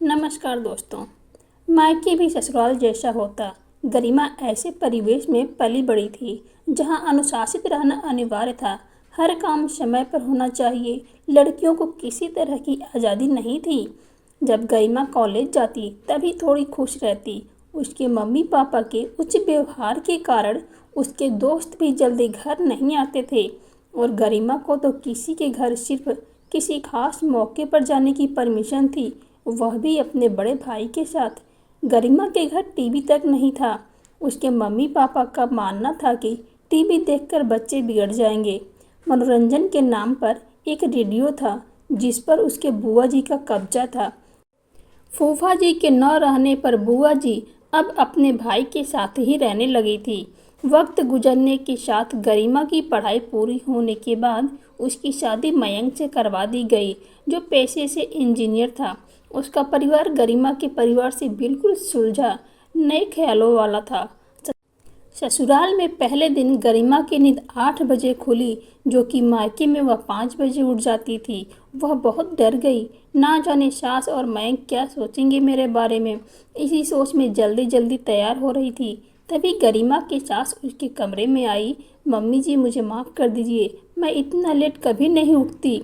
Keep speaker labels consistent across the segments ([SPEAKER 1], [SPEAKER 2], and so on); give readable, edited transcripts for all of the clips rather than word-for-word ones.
[SPEAKER 1] नमस्कार दोस्तों। मायके भी ससुराल जैसा होता। गरिमा ऐसे परिवेश में पली बड़ी थी जहां अनुशासित रहना अनिवार्य था। हर काम समय पर होना चाहिए। लड़कियों को किसी तरह की आज़ादी नहीं थी। जब गरिमा कॉलेज जाती तभी थोड़ी खुश रहती। उसके मम्मी पापा के उच्च व्यवहार के कारण उसके दोस्त भी जल्दी घर नहीं आते थे और गरिमा को तो किसी के घर सिर्फ किसी खास मौके पर जाने की परमिशन थी, वह भी अपने बड़े भाई के साथ। गरिमा के घर टीवी तक नहीं था। उसके मम्मी पापा का मानना था कि टीवी देखकर बच्चे बिगड़ जाएंगे। मनोरंजन के नाम पर एक रेडियो था जिस पर उसके बुआ जी का कब्जा था। फूफा जी के न रहने पर बुआ जी अब अपने भाई के साथ ही रहने लगी थी। वक्त गुजरने के साथ गरिमा की पढ़ाई पूरी होने के बाद उसकी शादी मयंक से करवा दी गई, जो पेशे से इंजीनियर था। उसका परिवार गरिमा के परिवार से बिल्कुल सुलझा, नए ख्यालों वाला था। ससुराल में पहले दिन गरिमा की नींद 8 बजे खुली, जो कि मायके में वह 5 बजे उठ जाती थी। वह बहुत डर गई। ना जाने सास और मयंक क्या सोचेंगे मेरे बारे में। इसी सोच में जल्दी जल्दी तैयार हो रही थी। तभी गरिमा की सास उसके कमरे में आई। मम्मी जी, मुझे माफ़ कर दीजिए, मैं इतना लेट कभी नहीं उठती।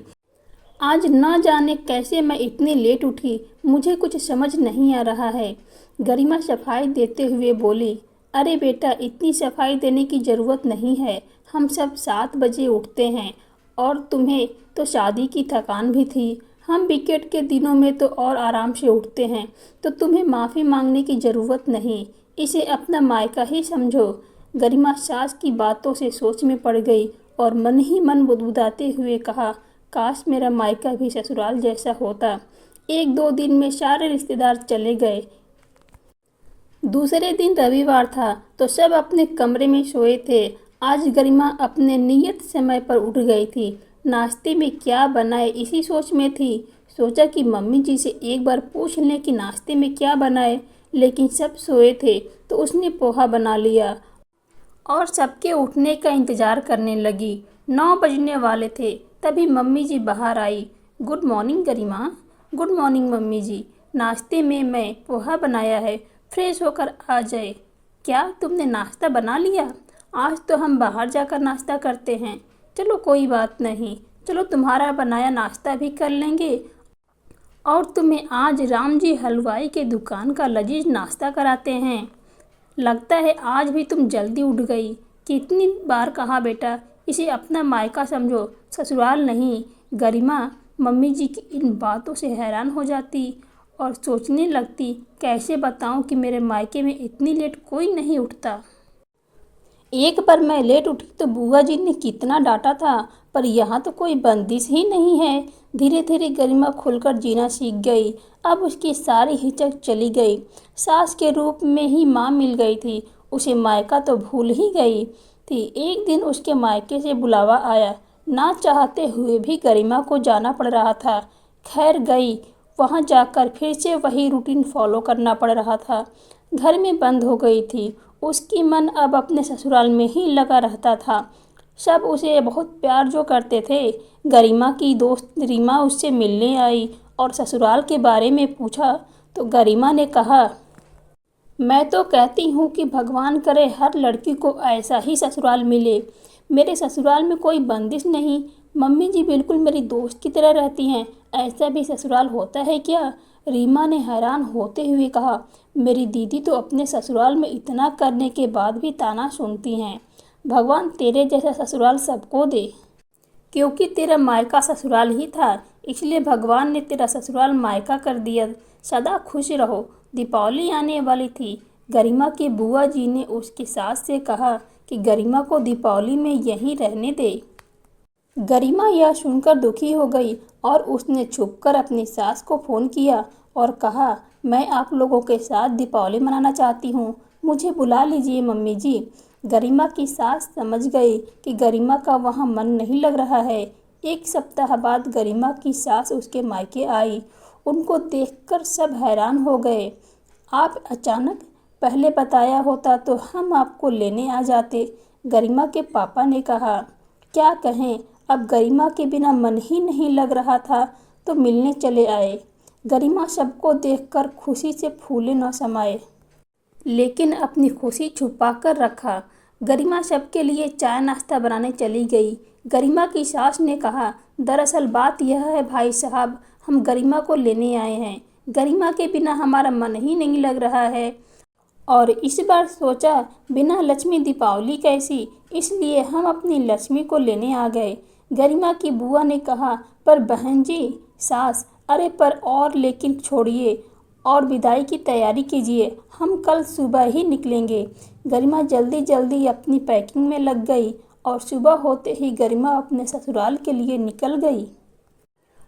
[SPEAKER 1] आज न जाने कैसे मैं इतनी लेट उठी। मुझे कुछ समझ नहीं आ रहा है। गरिमा सफाई देते हुए बोली, अरे बेटा, इतनी सफाई देने की ज़रूरत नहीं है। हम सब 7 बजे उठते हैं और तुम्हें तो शादी की थकान भी थी। हम वीकेंड के दिनों में तो और आराम से उठते हैं, तो तुम्हें माफ़ी मांगने की ज़रूरत नहीं। इसे अपना मायका ही समझो। गरिमा सास की बातों से सोच में पड़ गई और मन ही मन बुदबुदाते हुए कहा, काश मेरा मायका भी ससुराल जैसा होता। 1-2 दिन में सारे रिश्तेदार चले गए। दूसरे दिन रविवार था तो सब अपने कमरे में सोए थे। आज गरिमा अपने नियत समय पर उठ गई थी। नाश्ते में क्या बनाए इसी सोच में थी। सोचा कि मम्मी जी से एक बार पूछ लें कि नाश्ते में क्या बनाए, लेकिन सब सोए थे तो उसने पोहा बना लिया और सबके उठने का इंतज़ार करने लगी। 9 बजने वाले थे तभी मम्मी जी बाहर आई। गुड मॉर्निंग गरिमा। गुड मॉर्निंग मम्मी जी। नाश्ते में मैं पोहा बनाया है, फ्रेश होकर आ जाए। क्या तुमने नाश्ता बना लिया? आज तो हम बाहर जाकर नाश्ता करते हैं। चलो कोई बात नहीं, चलो तुम्हारा बनाया नाश्ता भी कर लेंगे और तुम्हें आज राम जी हलवाई के दुकान का लजीज नाश्ता कराते हैं। लगता है आज भी तुम जल्दी उठ गई। कितनी बार कहा बेटा, इसे अपना मायका समझो, ससुराल नहीं। गरिमा मम्मी जी की इन बातों से हैरान हो जाती और सोचने लगती, कैसे बताऊं कि मेरे मायके में इतनी लेट कोई नहीं उठता। एक बार मैं लेट उठी तो बुआ जी ने कितना डांटा था, पर यहाँ तो कोई बंदिश ही नहीं है। धीरे धीरे गरिमा खुलकर जीना सीख गई। अब उसकी सारी हिचक चली गई। सास के रूप में ही माँ मिल गई थी। उसे मायका तो भूल ही गई थी। एक दिन उसके मायके से बुलावा आया। ना चाहते हुए भी गरिमा को जाना पड़ रहा था। खैर गई। वहाँ जाकर फिर से वही रूटीन फॉलो करना पड़ रहा था। घर में बंद हो गई थी। उसकी मन अब अपने ससुराल में ही लगा रहता था। सब उसे बहुत प्यार जो करते थे। गरिमा की दोस्त रीमा उससे मिलने आई और ससुराल के बारे में पूछा तो गरिमा ने कहा, मैं तो कहती हूँ कि भगवान करे हर लड़की को ऐसा ही ससुराल मिले। मेरे ससुराल में कोई बंदिश नहीं। मम्मी जी बिल्कुल मेरी दोस्त की तरह रहती हैं। ऐसा भी ससुराल होता है क्या? रीमा ने हैरान होते हुए कहा, मेरी दीदी तो अपने ससुराल में इतना करने के बाद भी ताना सुनती हैं। भगवान तेरे जैसा ससुराल सबको दे। क्योंकि तेरा मायका ससुराल ही था, इसलिए भगवान ने तेरा ससुराल मायका कर दिया। सदा खुश रहो। दीपावली आने वाली थी। गरिमा की बुआ जी ने उसकी सास से कहा कि गरिमा को दीपावली में यहीं रहने दे। गरिमा यह सुनकर दुखी हो गई और उसने छुपकर अपनी सास को फ़ोन किया और कहा, मैं आप लोगों के साथ दीपावली मनाना चाहती हूँ, मुझे बुला लीजिए मम्मी जी। गरिमा की सास समझ गई कि गरिमा का वहाँ मन नहीं लग रहा है। 1 सप्ताह बाद गरिमा की सास उसके मायके आई। उनको देखकर सब हैरान हो गए। आप अचानक? पहले बताया होता तो हम आपको लेने आ जाते, गरिमा के पापा ने कहा। क्या कहें, अब गरिमा के बिना मन ही नहीं लग रहा था तो मिलने चले आए। गरिमा सबको देखकर खुशी से फूले न समाये, लेकिन अपनी खुशी छुपाकर रखा। गरिमा सबके लिए चाय नाश्ता बनाने चली गई। गरिमा की सास ने कहा, दरअसल बात यह है भाई साहब, हम गरिमा को लेने आए हैं। गरिमा के बिना हमारा मन ही नहीं लग रहा है और इस बार सोचा बिना लक्ष्मी दीपावली कैसी, इसलिए हम अपनी लक्ष्मी को लेने आ गए। गरिमा की बुआ ने कहा, पर बहन जी, सास, अरे पर और लेकिन छोड़िए और विदाई की तैयारी कीजिए, हम कल सुबह ही निकलेंगे। गरिमा जल्दी जल्दी अपनी पैकिंग में लग गई और सुबह होते ही गरिमा अपने ससुराल के लिए निकल गई।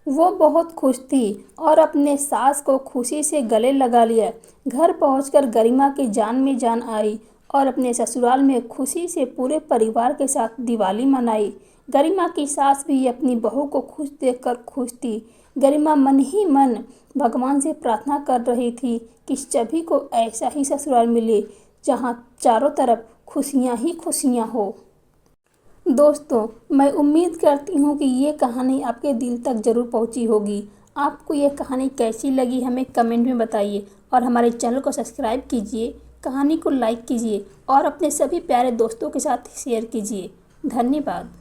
[SPEAKER 1] वो बहुत खुश थी और अपने सास को खुशी से गले लगा लिया। घर पहुंचकर गरिमा की जान में जान आई और अपने ससुराल में खुशी से पूरे परिवार के साथ दिवाली मनाई। गरिमा की सास भी अपनी बहू को खुश देखकर खुश थी। गरिमा मन ही मन भगवान से प्रार्थना कर रही थी कि सभी को ऐसा ही ससुराल मिले जहाँ चारों तरफ खुशियाँ ही खुशियाँ हो। दोस्तों, मैं उम्मीद करती हूँ कि ये कहानी आपके दिल तक ज़रूर पहुँची होगी। आपको ये कहानी कैसी लगी हमें कमेंट में बताइए और हमारे चैनल को सब्सक्राइब कीजिए, कहानी को लाइक कीजिए और अपने सभी प्यारे दोस्तों के साथ शेयर कीजिए। धन्यवाद।